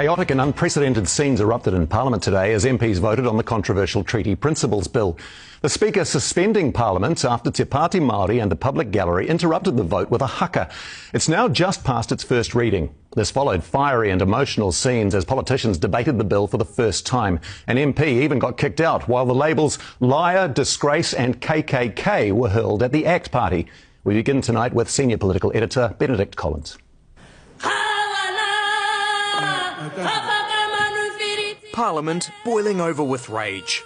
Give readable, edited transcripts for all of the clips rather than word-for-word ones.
Chaotic and unprecedented scenes erupted in Parliament today as MPs voted on the controversial Treaty Principles Bill. The Speaker suspending Parliament after Te Pāti Māori and the public gallery interrupted the vote with a haka. It's now just past its first reading. This followed fiery and emotional scenes as politicians debated the bill for the first time. An MP even got kicked out while the labels liar, disgrace and KKK were hurled at the ACT Party. We begin tonight with senior political editor Benedict Collins. Parliament boiling over with rage.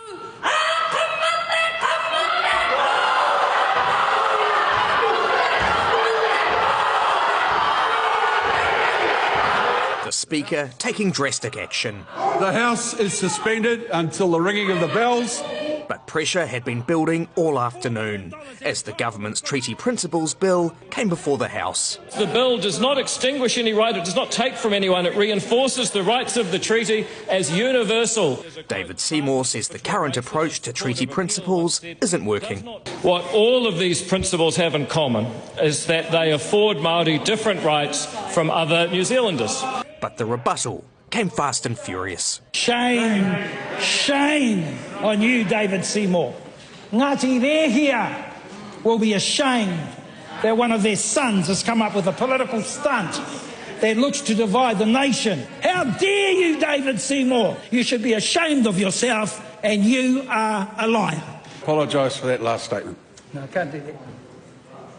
The Speaker taking drastic action. The House is suspended until the ringing of the bells. But pressure had been building all afternoon as the government's Treaty Principles Bill came before the House. The bill does not extinguish any right, it does not take from anyone, it reinforces the rights of the treaty as universal. David Seymour says the current approach to treaty principles isn't working. What all of these principles have in common is that they afford Māori different rights from other New Zealanders. But the rebuttal came fast and furious. Shame, shame on you, David Seymour. Ngāti Rehia will be ashamed that one of their sons has come up with a political stunt that looks to divide the nation. How dare you, David Seymour? You should be ashamed of yourself, and you are a liar. Apologise for that last statement. No, I can't do that.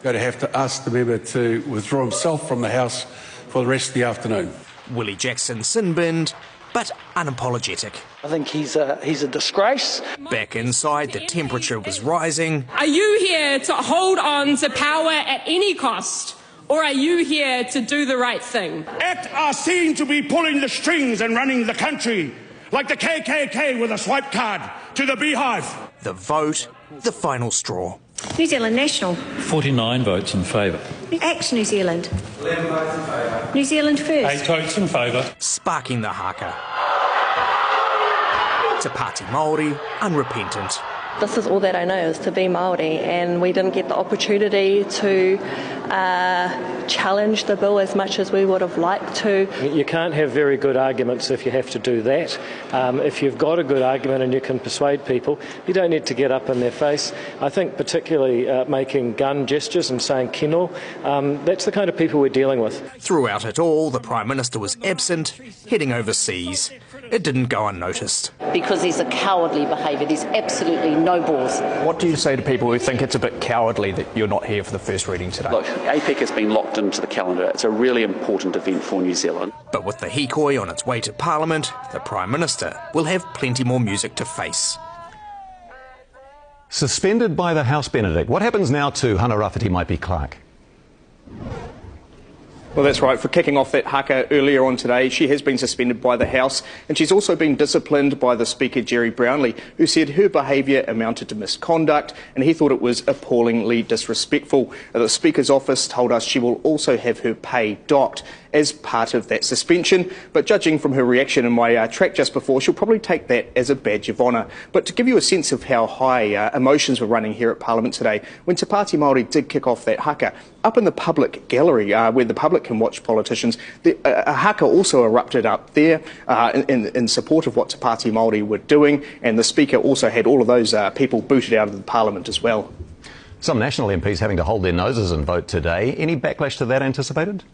Going to have to ask the member to withdraw himself from the House for the rest of the afternoon. Willie Jackson sin-binned, but unapologetic. I think he's a disgrace. Back inside, the temperature was rising. Are you here to hold on to power at any cost, or are you here to do the right thing? ACT are seen to be pulling the strings and running the country, like the KKK with a swipe card to the beehive. The vote, the final straw. New Zealand National. 49 votes in favour. ACT New Zealand. 11 votes in favour. New Zealand First. 8 votes in favour. Sparking the haka. Te Pāti Māori, unrepentant. This is all that I know, is to be Māori, and we didn't get the opportunity to challenge the bill as much as we would have liked to. You can't have very good arguments if you have to do that. If you've got a good argument and you can persuade people, you don't need to get up in their face. I think particularly making gun gestures and saying kino, that's the kind of people we're dealing with. Throughout it all, the Prime Minister was absent, heading overseas. It didn't go unnoticed. Because there's a cowardly behaviour, there's absolutely no balls. What do you say to people who think it's a bit cowardly that you're not here for the first reading today? Look, APEC has been locked into the calendar. It's a really important event for New Zealand. But with the hikoi on its way to Parliament, the Prime Minister will have plenty more music to face. Suspended by the House, Benedict. What happens now to Hana Rafiti Maipi Clark? Well, that's right. For kicking off that haka earlier on today, she has been suspended by the House, and she's also been disciplined by the Speaker, Jerry Brownlee, who said her behaviour amounted to misconduct, and he thought it was appallingly disrespectful. The Speaker's office told us she will also have her pay docked as part of that suspension, but judging from her reaction in my track just before, she'll probably take that as a badge of honour. But to give you a sense of how high emotions were running here at Parliament today, when Te Pāti Māori did kick off that haka, up in the public gallery where the public can watch politicians, a haka also erupted up there in support of what Te Pāti Māori were doing, and the Speaker also had all of those people booted out of the Parliament as well. Some national MPs having to hold their noses and vote today. Any backlash to that anticipated?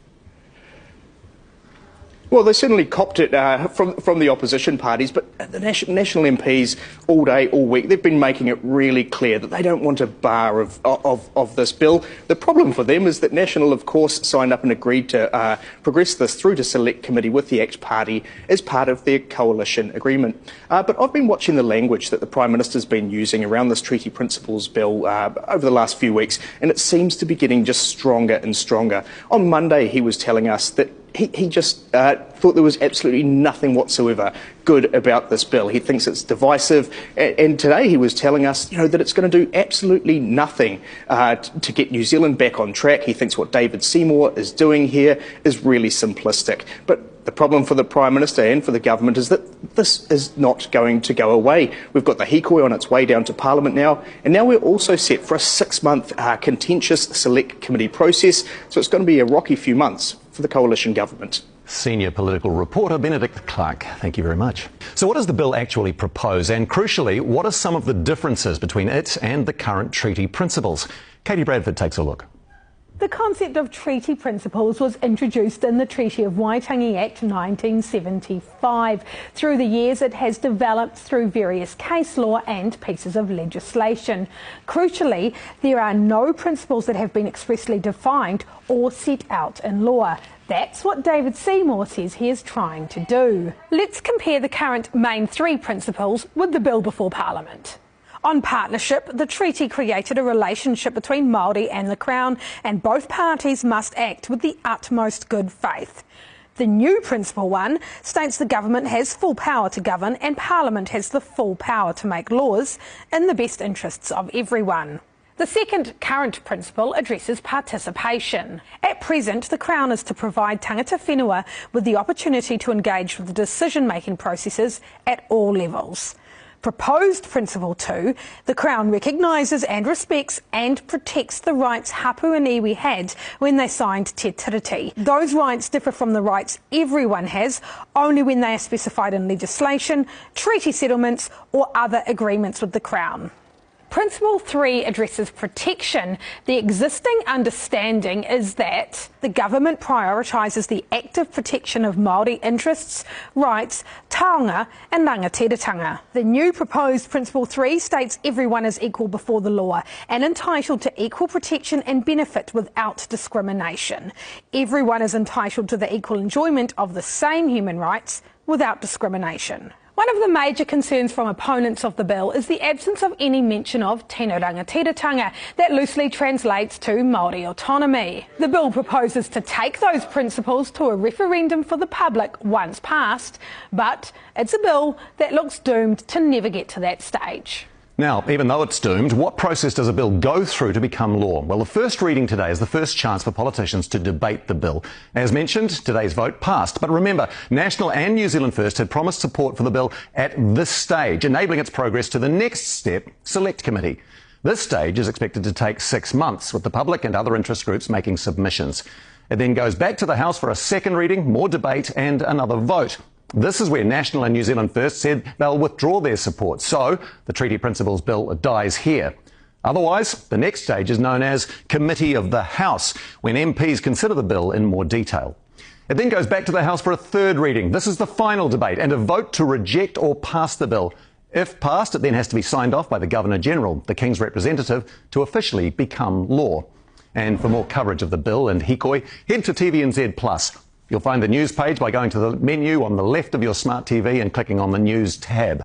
Well, they certainly copped it from the opposition parties, but the national MPs all day, all week, they've been making it really clear that they don't want a bar of this bill. The problem for them is that National, of course, signed up and agreed to progress this through to Select Committee with the ACT Party as part of their coalition agreement. But I've been watching the language that the Prime Minister's been using around this Treaty Principles Bill over the last few weeks, and it seems to be getting just stronger and stronger. On Monday, he was telling us that he just thought there was absolutely nothing whatsoever good about this bill. He thinks it's divisive, and today he was telling us, that it's going to do absolutely nothing to get New Zealand back on track. He thinks what David Seymour is doing here is really simplistic. But the problem for the Prime Minister and for the government is that this is not going to go away. We've got the hikoi on its way down to Parliament now, and now we're also set for a 6-month contentious Select Committee process, so it's going to be a rocky few months for the coalition government. Senior political reporter Benedict Clark, thank you very much. So what does the bill actually propose? And crucially, what are some of the differences between it and the current treaty principles? Katie Bradford takes a look. The concept of treaty principles was introduced in the Treaty of Waitangi Act 1975. Through the years, it has developed through various case law and pieces of legislation. Crucially, there are no principles that have been expressly defined or set out in law. That's what David Seymour says he is trying to do. Let's compare the current main three principles with the bill before Parliament. On partnership, the treaty created a relationship between Māori and the Crown, and both parties must act with the utmost good faith. The new Principle 1 states the government has full power to govern and Parliament has the full power to make laws in the best interests of everyone. The second current principle addresses participation. At present, the Crown is to provide tangata whenua with the opportunity to engage with the decision-making processes at all levels. Proposed Principle 2, the Crown recognises and respects and protects the rights hapu and iwi had when they signed Te Tiriti. Those rights differ from the rights everyone has only when they are specified in legislation, treaty settlements or other agreements with the Crown. Principle 3 addresses protection. The existing understanding is that the government prioritises the active protection of Māori interests, rights, taonga and rangatiratanga. The new proposed Principle 3 states everyone is equal before the law and entitled to equal protection and benefit without discrimination. Everyone is entitled to the equal enjoyment of the same human rights without discrimination. One of the major concerns from opponents of the bill is the absence of any mention of tino rangatiratanga, that loosely translates to Māori autonomy. The bill proposes to take those principles to a referendum for the public once passed, but it's a bill that looks doomed to never get to that stage. Now, even though it's doomed, what process does a bill go through to become law? Well, the first reading today is the first chance for politicians to debate the bill. As mentioned, today's vote passed. But remember, National and New Zealand First had promised support for the bill at this stage, enabling its progress to the next step, Select Committee. This stage is expected to take 6 months, with the public and other interest groups making submissions. It then goes back to the House for a second reading, more debate and another vote. This is where National and New Zealand First said they'll withdraw their support, so the Treaty Principles Bill dies here. Otherwise, the next stage is known as Committee of the House, when MPs consider the bill in more detail. It then goes back to the House for a third reading. This is the final debate and a vote to reject or pass the bill. If passed, it then has to be signed off by the Governor-General, the King's representative, to officially become law. And for more coverage of the bill and hikoi, head to TVNZ+. You'll find the news page by going to the menu on the left of your smart TV and clicking on the News tab.